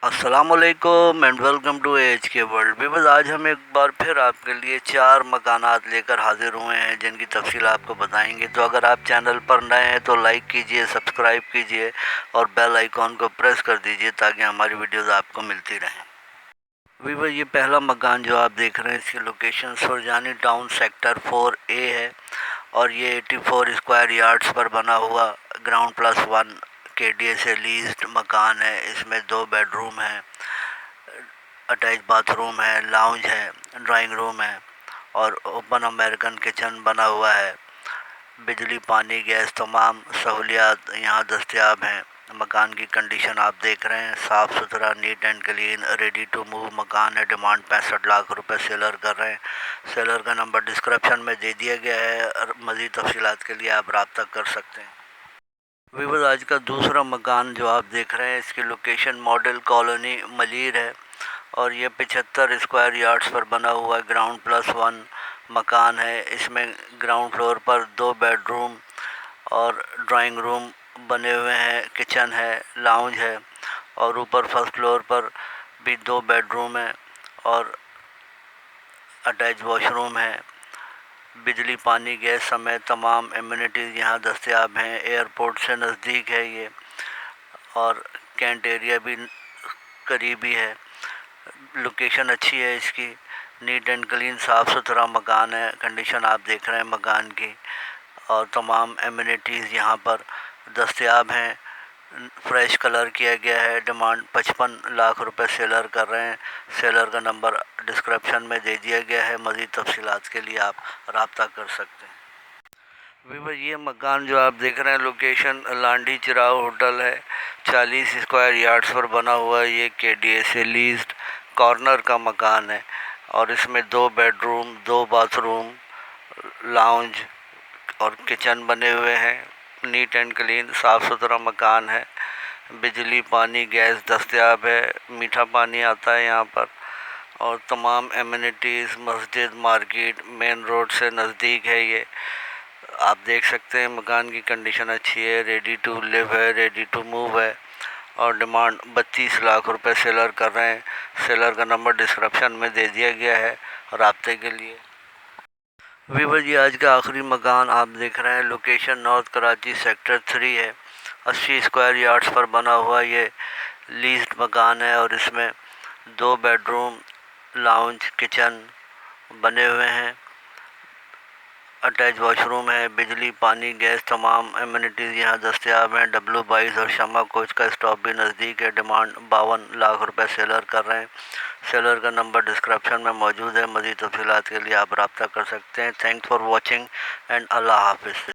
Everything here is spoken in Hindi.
अस्सलामुअलैकुम एंड वेलकम टू एच के वर्ल्ड। बस आज हम एक बार फिर आपके लिए 4 मकानात लेकर हाजिर हुए हैं जिनकी तफसील आपको बताएंगे। तो अगर आप चैनल पर नए हैं तो लाइक कीजिए, सब्सक्राइब कीजिए और बेल आइकॉन को प्रेस कर दीजिए ताकि हमारी वीडियोस आपको मिलती रहें। वीवर ये पहला मकान जो आप देख रहे हैं इसकी location Surjani town sector 4A है और ये 84 स्क्वायर यार्ड्स पर बना हुआ ग्राउंड प्लस 1 KDA से लीज्ड मकान है। इसमें 2 बेडरूम हैं, अटैच बाथरूम है, लाउंज है, ड्राइंग रूम है और ओपन अमेरिकन किचन बना हुआ है। बिजली, पानी, गैस तमाम सहूलियात यहाँ दस्तयाब हैं। मकान की कंडीशन आप देख रहे हैं, साफ़ सुथरा, neat and clean, ready to move मकान है। डिमांड 65 लाख रुपए सेलर कर रहे हैं। सेलर का नंबर डिस्क्रिप्शन में दे दिया गया है और मज़ीद तफसीलात के लिए आप रब्ता कर सकते हैं। वीवर आज का दूसरा मकान जो आप देख रहे हैं इसकी लोकेशन मॉडल कॉलोनी मलीर है और ये 75 स्क्वायर यार्ड्स पर बना हुआ ग्राउंड प्लस 1 मकान है। इसमें ग्राउंड फ्लोर पर 2 बेडरूम और ड्राइंग रूम बने हुए हैं, किचन है, लाउंज है और ऊपर फर्स्ट फ्लोर पर भी 2 बेडरूम है और अटैच वॉशरूम है। बिजली, पानी, गैस समेत तमाम एमिनिटीज़ यहाँ दस्तयाब हैं। एयरपोर्ट से नज़दीक है ये और कैंट एरिया भी करीबी है। लोकेशन अच्छी है इसकी, नीट एंड क्लीन, साफ़ सुथरा मकान है। कंडीशन आप देख रहे हैं मकान की और तमाम एमिनिटीज़ यहाँ पर दस्तयाब हैं। फ्रेश कलर किया गया है। डिमांड 55 लाख रुपए सेलर कर रहे हैं। सेलर का नंबर डिस्क्रिप्शन में दे दिया गया है। मज़ीद तफसीलात के लिए आप रब्ता कर सकते हैं। वीवर ये मकान जो आप देख रहे हैं लोकेशन लांडी चिराव होटल है। 40 स्क्वायर यार्ड्स पर बना हुआ है। ये KDA से लीज्ड कॉर्नर का मकान है और इसमें 2 बेडरूम, 2 बाथरूम, लाउंज और किचन बने हुए हैं। नीट एंड क्लीन, साफ़ सुथरा मकान है। बिजली, पानी, गैस दस्तयाब है। मीठा पानी आता है यहाँ पर और तमाम एमिनिटीज़, मस्जिद, मार्केट, मेन रोड से नज़दीक है ये। आप देख सकते हैं मकान की कंडीशन अच्छी है, रेडी टू लिव है, रेडी टू मूव है और डिमांड 32 लाख रुपए सेलर कर रहे हैं। सेलर का नंबर डिस्क्रिप्शन में दे दिया गया है रब्ते के लिए। वीवर जी आज का आखिरी मकान आप देख रहे हैं लोकेशन नॉर्थ कराची सेक्टर 3 है। 80 स्क्वायर यार्ड्स पर बना हुआ ये लीज्ड मकान है और इसमें 2 बेडरूम, लाउंज, किचन बने हुए हैं। अटैच वॉशरूम है। बिजली, पानी, गैस तमाम एमिनिटीज़ यहाँ दस्तयाब हैं। W22 और शमा कोच का स्टॉप भी नज़दीक है। डिमांड 52 लाख रुपए सेलर कर रहे हैं। सेलर का नंबर डिस्क्रिप्शन में मौजूद है। मज़ीद तफसीलात के लिए आप रब्ता कर सकते हैं। थैंक्स फॉर वॉचिंग एंड अल्लाह हाफिज़।